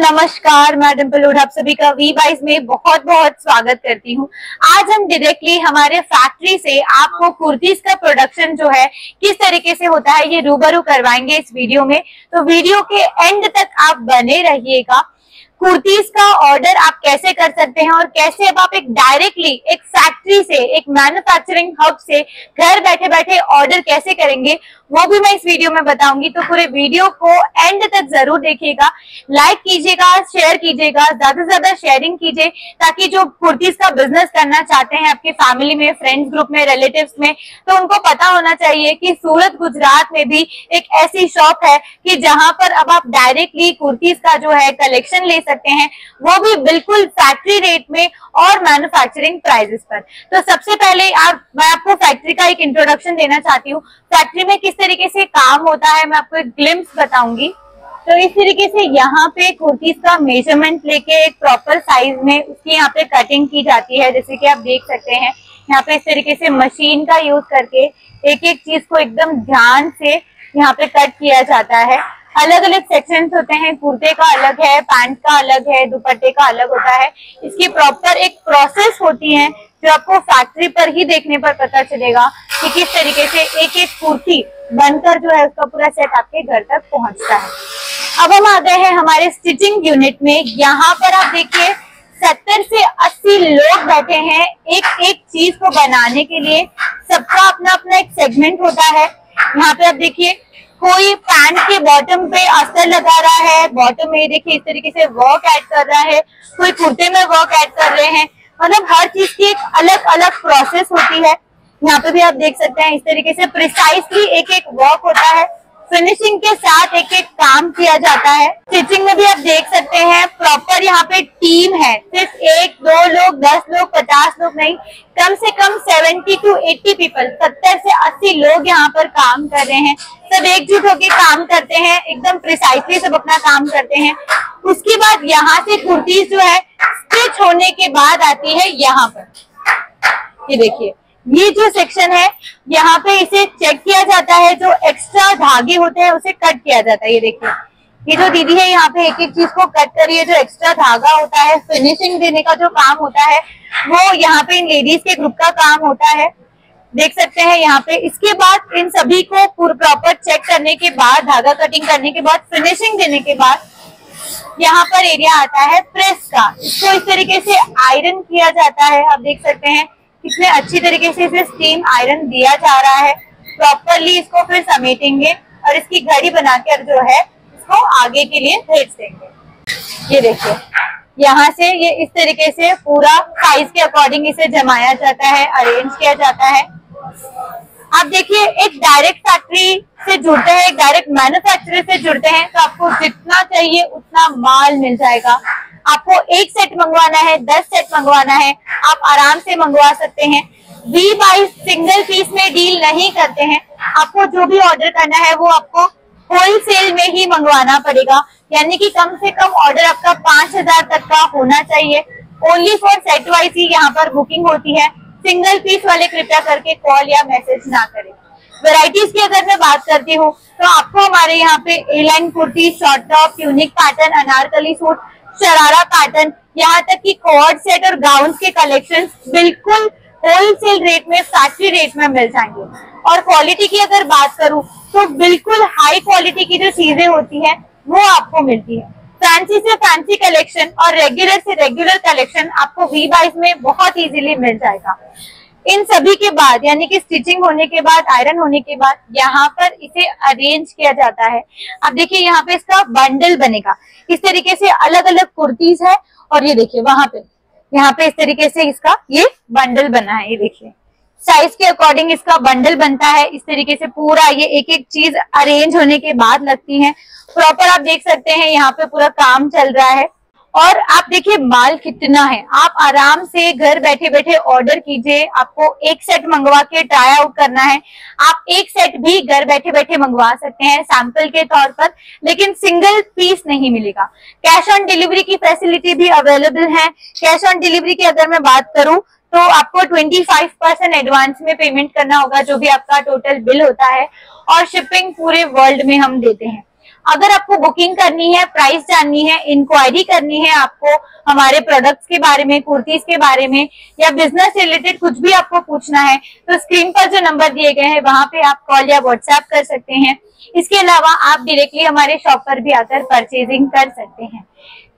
नमस्कार, मैं डिम्पल हुड आप सभी का वी-बाइज में बहुत बहुत स्वागत करती हूँ। आज हम डायरेक्टली हमारे फैक्ट्री से आपको कुर्तीज का प्रोडक्शन जो है किस तरीके से होता है ये रूबरू करवाएंगे इस वीडियो में। तो वीडियो के एंड तक आप बने रहिएगा। कुर्तीज का ऑर्डर आप कैसे कर सकते हैं और कैसे अब आप एक डायरेक्टली एक फैक्ट्री से, एक मैन्युफैक्चरिंग हब से घर बैठे बैठे ऑर्डर कैसे करेंगे वो भी मैं इस वीडियो में बताऊंगी। तो पूरे वीडियो को एंड तक जरूर देखिएगा, लाइक कीजिएगा, शेयर कीजिएगा, ज्यादा से ज्यादा शेयरिंग कीजिए ताकि जो कुर्तीज का बिजनेस करना चाहते हैं आपकी फैमिली में, फ्रेंड्स ग्रुप में, रिलेटिव्स में, तो उनको पता होना चाहिए कि सूरत गुजरात में भी एक ऐसी शॉप है कि जहां पर अब आप डायरेक्टली कुर्तीज का जो है कलेक्शन ले सकते हैं, वो भी बिल्कुल फैक्ट्री रेट में और मैन्युफैक्चरिंग प्राइसेस पर। तो सबसे पहले मैं आपको फैक्ट्री का एक इंट्रोडक्शन देना चाहती हूँ। फैक्ट्री में किस तरीके से काम होता है मैं आपको एक ग्लिम्स बताऊंगी। तो इस तरीके से यहाँ पे कुर्तीज का मेजरमेंट लेके एक प्रॉपर साइज में उसकी यहाँ पे कटिंग की जाती है। जैसे कि आप देख सकते हैं यहाँ पे इस तरीके से मशीन का यूज करके एक एक चीज को एकदम ध्यान से यहाँ पे कट किया जाता है। अलग अलग सेक्शंस होते हैं, कुर्ते का अलग है, पैंट का अलग है, दुपट्टे का अलग होता है। इसकी प्रॉपर एक प्रोसेस होती है जो आपको फैक्ट्री पर ही देखने पर पता चलेगा कि किस तरीके से एक एक कुर्ती बनकर जो है उसका पूरा सेट आपके घर तक पहुंचता है। अब हम आ गए हैं हमारे स्टिचिंग यूनिट में। यहाँ पर आप देखिए 70 से 80 लोग बैठे हैं एक एक चीज को बनाने के लिए। सबका अपना अपना एक सेगमेंट होता है। यहाँ पे आप देखिए कोई पैंट के बॉटम पे अस्तर लगा रहा है, बॉटम में देखिए इस तरीके से वर्क ऐड कर रहा है, कोई कुर्ते में वर्क ऐड कर रहे हैं। मतलब हर चीज की एक अलग अलग प्रोसेस होती है। यहाँ पे भी आप देख सकते हैं इस तरीके से प्रिसाइसली एक एक वर्क होता है। फिनिशिंग के साथ एक एक काम किया जाता है। स्टिचिंग में भी आप देख सकते हैं प्रॉपर यहाँ पे टीम है, सिर्फ 1, 2 लोग, 10 लोग, 50 लोग नहीं, कम से कम 70 to 80 पीपल, 70 से 80 लोग यहाँ पर काम कर रहे हैं। सब एकजुट होकर काम करते हैं, एकदम प्रिसाइसली सब अपना काम करते हैं। उसके बाद यहाँ से कुर्ती जो है स्टिच होने के बाद आती है यहाँ पर। ये देखिए ये जो सेक्शन है यहाँ पे इसे चेक किया जाता है, जो एक्स्ट्रा धागे होते हैं उसे कट किया जाता है। ये देखिए ये जो दीदी है यहाँ पे एक एक चीज को कट कर रही है। जो एक्स्ट्रा धागा होता है, फिनिशिंग देने का जो काम होता है वो यहाँ पे इन लेडीज के ग्रुप का काम होता है। देख सकते हैं यहाँ पे। इसके बाद इन सभी को प्रॉपर चेक करने के बाद, धागा कटिंग करने के बाद, फिनिशिंग देने के बाद यहाँ पर एरिया आता है प्रेस का। इसको इस तरीके से आयरन किया जाता है। आप देख सकते हैं कितने अच्छी तरीके से इसे स्टीम आयरन दिया जा रहा है। प्रॉपरली इसको फिर समेटेंगे और इसकी घड़ी बनाकर जो है इसको आगे के लिए भेज देंगे। ये देखिए यहाँ से ये इस तरीके से पूरा साइज के अकॉर्डिंग इसे जमाया जाता है, अरेंज किया जाता है। आप देखिए एक डायरेक्ट फैक्ट्री से जुड़ते हैं, एक डायरेक्ट मैन्युफैक्चरर से जुड़ते हैं तो आपको जितना चाहिए उतना माल मिल जाएगा। आपको एक सेट मंगवाना है, 10 सेट मंगवाना है, आप आराम से मंगवा सकते हैं। वी-बाइज सिंगल पीस में डील नहीं करते हैं। आपको जो भी ऑर्डर करना है वो आपको होलसेल में ही मंगवाना पड़ेगा, यानी कि कम से कम ऑर्डर आपका 5000 तक का होना चाहिए। ओनली फॉर सेट वाइज ही यहाँ पर बुकिंग होती है। सिंगल पीस वाले कृपया करके कॉल या मैसेज ना करें। वेराइटीज की अगर मैं बात करती हूँ तो आपको हमारे यहाँ पे A line kurti, short top, unique pattern, Anarkali suit, sharara pattern, यहाँ तक कि कोड सेट और गाउन के कलेक्शन बिल्कुल होलसेल रेट में, फैक्ट्री रेट में मिल जाएंगे। और क्वालिटी की अगर बात करूँ तो बिल्कुल हाई क्वालिटी की जो चीजें होती है वो आपको मिलती है। फैंसी से फैंसी कलेक्शन और रेगुलर से रेगुलर कलेक्शन आपको वी-बाइज में बहुत इजीली मिल जाएगा। इन सभी के बाद यानी कि स्टिचिंग होने के बाद, आयरन होने के बाद यहाँ पर इसे अरेंज किया जाता है। अब देखिए यहाँ पे इसका बंडल बनेगा। इस तरीके से अलग अलग कुर्तीज है और ये देखिए वहां पे यहाँ पे इस तरीके से इसका ये बंडल बना है। ये देखिए साइज के अकॉर्डिंग इसका बंडल बनता है। इस तरीके से पूरा ये एक एक चीज अरेंज होने के बाद लगती है। प्रॉपर आप देख सकते हैं यहाँ पे पूरा काम चल रहा है। और आप देखिए माल कितना है, आप आराम से घर बैठे बैठे ऑर्डर कीजिए। आपको एक सेट मंगवा के ट्राई आउट करना है, आप एक सेट भी घर बैठे बैठे मंगवा सकते हैं सैंपल के तौर पर, लेकिन सिंगल पीस नहीं मिलेगा। कैश ऑन डिलीवरी की फैसिलिटी भी अवेलेबल है। कैश ऑन डिलीवरी की अगर मैं बात करूं तो आपको 25% एडवांस में पेमेंट करना होगा, जो भी आपका टोटल बिल होता है, और शिपिंग पूरे वर्ल्ड में हम देते हैं। अगर आपको बुकिंग करनी है, प्राइस जाननी है, इंक्वायरी करनी है, आपको हमारे प्रोडक्ट्स के बारे में, कुर्तीज के बारे में, या बिजनेस रिलेटेड कुछ भी आपको पूछना है, तो स्क्रीन पर जो नंबर दिए गए हैं वहां पे आप कॉल या व्हाट्सएप कर सकते हैं। इसके अलावा आप डायरेक्टली हमारे शॉप पर भी आकर परचेजिंग कर सकते हैं।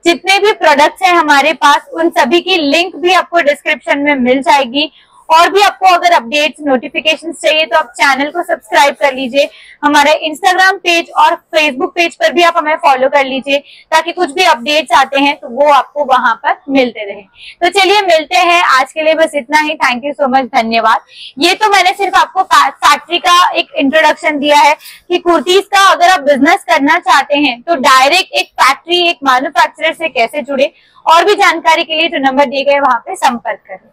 जितने भी प्रोडक्ट्स हैं हमारे पास, उन सभी की लिंक भी आपको डिस्क्रिप्शन में मिल जाएगी। और भी आपको अगर अपडेट्स, नोटिफिकेशंस चाहिए तो आप चैनल को सब्सक्राइब कर लीजिए। हमारे इंस्टाग्राम पेज और फेसबुक पेज पर भी आप हमें फॉलो कर लीजिए, ताकि कुछ भी अपडेट्स आते हैं तो वो आपको वहां पर मिलते रहे। तो चलिए मिलते हैं, आज के लिए बस इतना ही। थैंक यू सो मच, धन्यवाद। ये तो मैंने सिर्फ आपको फैक्ट्री का एक इंट्रोडक्शन दिया है कि कुर्तीज का अगर आप बिजनेस करना चाहते हैं तो डायरेक्ट एक फैक्ट्री, एक मैन्युफैक्चरर से कैसे जुड़े। और भी जानकारी के लिए जो नंबर दिए गए वहां पे संपर्क करें।